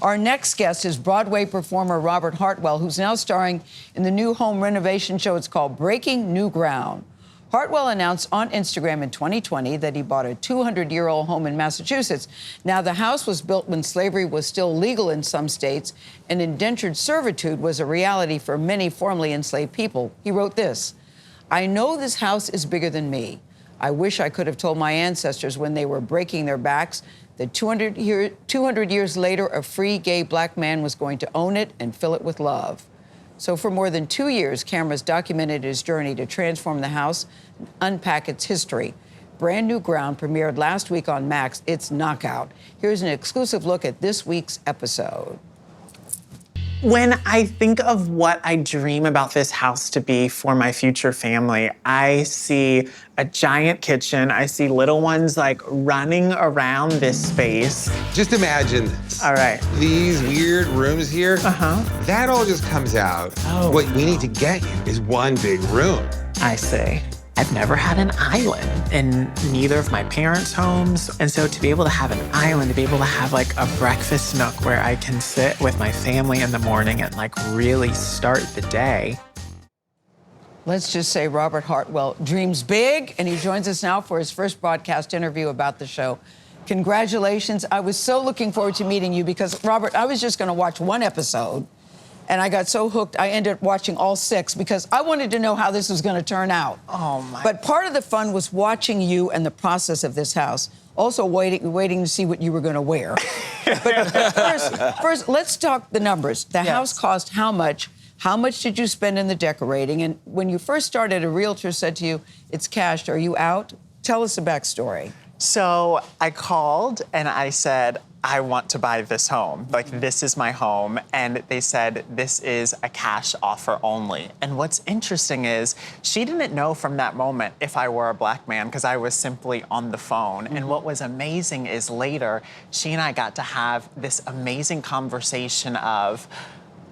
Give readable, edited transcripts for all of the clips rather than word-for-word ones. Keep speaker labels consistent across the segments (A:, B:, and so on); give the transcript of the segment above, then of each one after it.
A: Our next guest is Broadway performer Robert Hartwell, who's now starring in the new home renovation show. It's called Breaking New Ground. Hartwell announced on Instagram in 2020 that he bought a 200-year-old home in Massachusetts. Now, the house was built when slavery was still legal in some states, and indentured servitude was a reality for many formerly enslaved people. He wrote this: "I know this house is bigger than me. I wish I could have told my ancestors when they were breaking their backs that 200 years later, a free gay black man was going to own it and fill it with love." So for more than 2 years, cameras documented his journey to transform the house and unpack its history. Brand New Ground premiered last week on Max. It's knockout. Here's an exclusive look at this week's episode.
B: When I think of what I dream about this house to be for my future family, I see a giant kitchen. I see little ones like running around this space.
C: Just imagine this.
B: All right.
C: These weird rooms here, that all just comes out.
B: Oh.
C: What we need to get you is one big room.
B: I see. I've never had an island in neither of my parents' homes. And so to be able to have an island, to be able to have like a breakfast nook where I can sit with my family in the morning and like really start the day.
A: Let's just say Robert Hartwell dreams big, and he joins us now for his first broadcast interview about the show. Congratulations. I was so looking forward to meeting you because, Robert, I was just going to watch one episode, and I got so hooked, I ended up watching all 6 because I wanted to know how this was going to turn out.
B: Oh, my.
A: But part of the fun was watching you and the process of this house. Also waiting to see what you were going to wear. But first, let's talk the numbers. The house cost how much? How much did you spend in the decorating? And when you first started, a realtor said to you, "It's cashed. Are you out?" Tell us the backstory.
B: So I called and I said, "I want to buy this home. Like, this is my home." And they said, "This is a cash offer only." And what's interesting is she didn't know from that moment if I were a black man because I was simply on the phone. And what was amazing is later, she and I got to have this amazing conversation of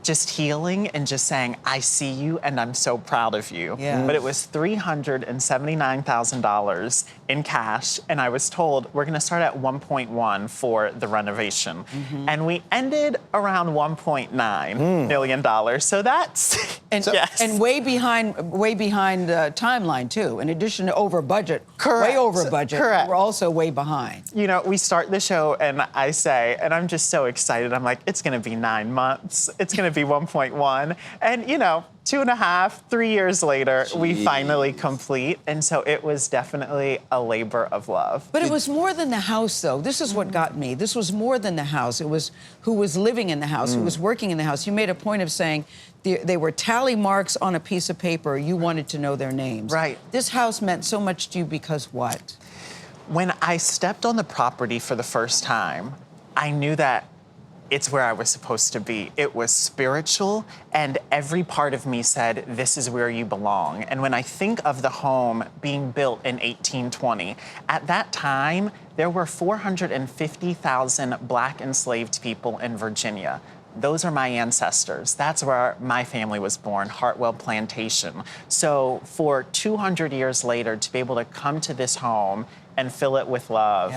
B: just healing and just saying, "I see you and I'm so proud of you."
A: Yeah.
B: But it was $379,000 in cash, and I was told we're gonna start at 1.1 for the renovation. And we ended around $1.9 million. So that's
A: And,
B: yes.
A: and way behind timeline, too. In addition to over budget,
B: Correct.
A: way over budget,
B: Correct.
A: we're also way behind.
B: You know, we start the show and I say, and I'm just so excited, I'm like, it's gonna be 9 months. It's gonna be 1.1. And you know, 2.5, 3 years later, we finally complete. And so it was definitely a labor of love.
A: But it was more than the house, though. This is what got me. This was more than the house. It was who was living in the house, who was working in the house. You made a point of saying they were tally marks on a piece of paper. You wanted to know their names.
B: Right.
A: This house meant so much to you because what?
B: When I stepped on the property for the first time, I knew that it's where I was supposed to be. It was spiritual, and every part of me said, this is where you belong. And when I think of the home being built in 1820, at that time, there were 450,000 black enslaved people in Virginia. Those are my ancestors. That's where my family was born, Hartwell Plantation. So for 200 years later, to be able to come to this home and fill it with love,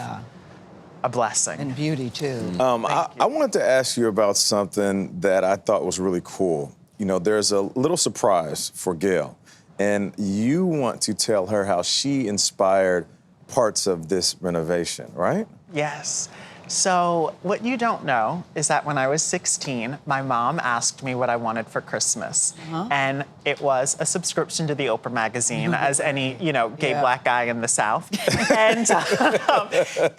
B: a blessing.
A: And beauty, too.
D: I wanted to ask you about something that I thought was really cool. You know, there's a little surprise for Gayle, and you want to tell her how she inspired parts of this renovation, right?
B: Yes. So what you don't know is that when I was 16, my mom asked me what I wanted for Christmas. And it was a subscription to the Oprah magazine, as any, you know, gay black guy in the South.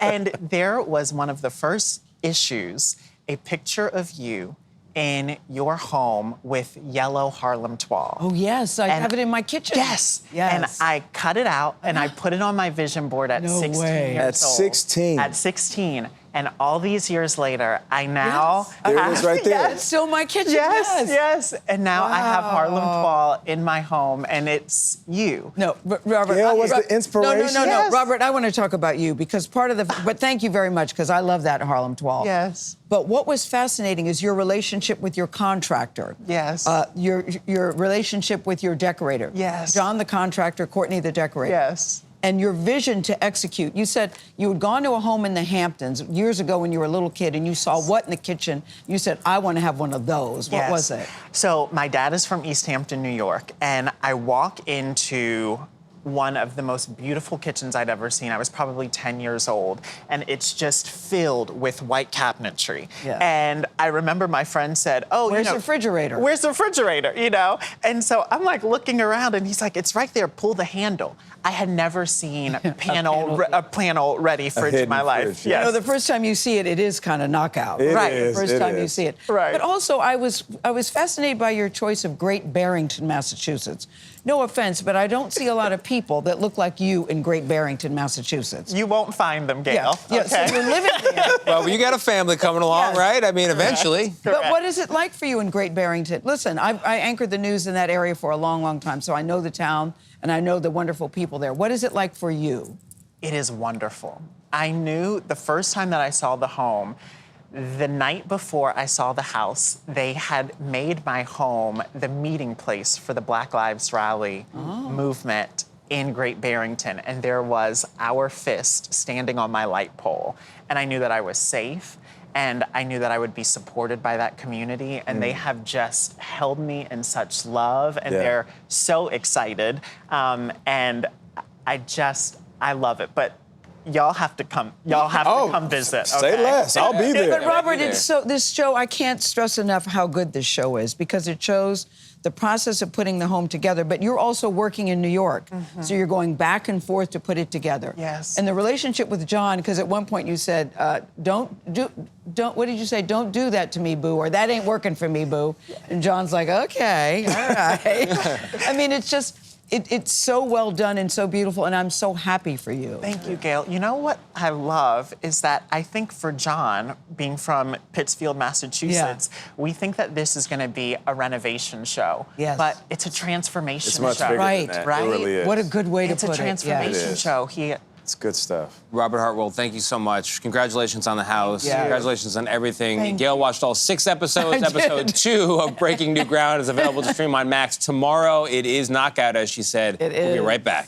B: And there was one of the first issues, a picture of you in your home with yellow Harlem toile.
A: Oh, yes, I have it in my kitchen.
B: Yes. And I cut it out and I put it on my vision board at 16
A: way.
B: years
D: At
B: old.
D: 16?
B: At 16. And all these years later, I now
D: There it is right there.
A: It's still my kitchen.
B: Yes. And now I have Harlem toile in my home, and it's you.
A: No, Robert.
D: Gayle was the inspiration?
A: No.
B: Yes.
A: Robert, I want to talk about you because part of the. But thank you very much because I love that Harlem toile.
B: Yes.
A: But what was fascinating is your relationship with your contractor.
B: Yes.
A: Your relationship with your decorator.
B: Yes.
A: John the contractor, Courtney the decorator.
B: Yes.
A: and your vision to execute. You said you had gone to a home in the Hamptons years ago when you were a little kid, and you saw what in the kitchen? You said, I want to have one of those. What was it?
B: So my dad is from East Hampton, New York, and I walk into one of the most beautiful kitchens I'd ever seen. I was probably 10 years old, and it's just filled with white cabinetry.
A: Yeah.
B: And I remember my friend said, oh,
A: Where's the refrigerator?
B: Where's the refrigerator, you know? And so I'm like looking around, and he's like, it's right there, pull the handle. I had never seen a panel-ready fridge in my life.
D: Fridge, yeah.
A: You know, the first time you see it, it is kind of knockout.
D: It
A: right.
D: is,
A: The first
D: it
A: time you
D: is.
A: see it.
B: Right.
A: But also, I was fascinated by your choice of Great Barrington, Massachusetts. No offense, but I don't see a lot of people that look like you in Great Barrington, Massachusetts.
B: You won't find them, Gayle.
A: Yeah,
B: Okay.
A: so you're living there.
C: Well, you got a family coming along,
A: Yes.
C: right? I mean, eventually.
A: But what is it like for you in Great Barrington? Listen, I anchored the news in that area for a long, long time, so I know the town and I know the wonderful people there. What is it like for you?
B: It is wonderful. I knew the first time that I saw the home, the night before I saw the house, they had made my home the meeting place for the Black Lives Rally movement in Great Barrington. And there was our fist standing on my light pole. And I knew that I was safe. And I knew that I would be supported by that community. And they have just held me in such love. And they're so excited. And I love it. But y'all have to come. Y'all have to come visit.
D: Say
B: okay?
D: less. I'll be there.
A: But Robert, this show, I can't stress enough how good this show is because it shows the process of putting the home together, but you're also working in New York. So you're going back and forth to put it together.
B: Yes.
A: And the relationship with John, because at one point you said, don't, what did you say? Don't do that to me, boo, or that ain't working for me, boo. And John's like, okay, all right. I mean, it's just, it's so well done and so beautiful, and I'm so happy for you.
B: Thank you, Gayle. You know what I love is that I think for John, being from Pittsfield, Massachusetts, we think that this is going to be a renovation show.
A: Yes.
B: But it's a transformation
D: It's much
B: show.
D: bigger
A: Right,
D: than that.
B: right?
D: It really is.
A: What a good way to
B: It's
A: put
B: a
A: it.
B: transformation
D: is.
B: show.
D: It's good stuff.
C: Robert Hartwell, thank you so much. Congratulations on the house.
A: Yeah.
C: Congratulations on everything.
A: Thank
C: Gayle
A: you.
C: watched all 6 episodes.
A: I
C: Episode
A: did.
C: 2 of Breaking New Ground is available to stream on Max tomorrow. It is knockout, as she said.
A: It
C: We'll be
A: is.
C: right back.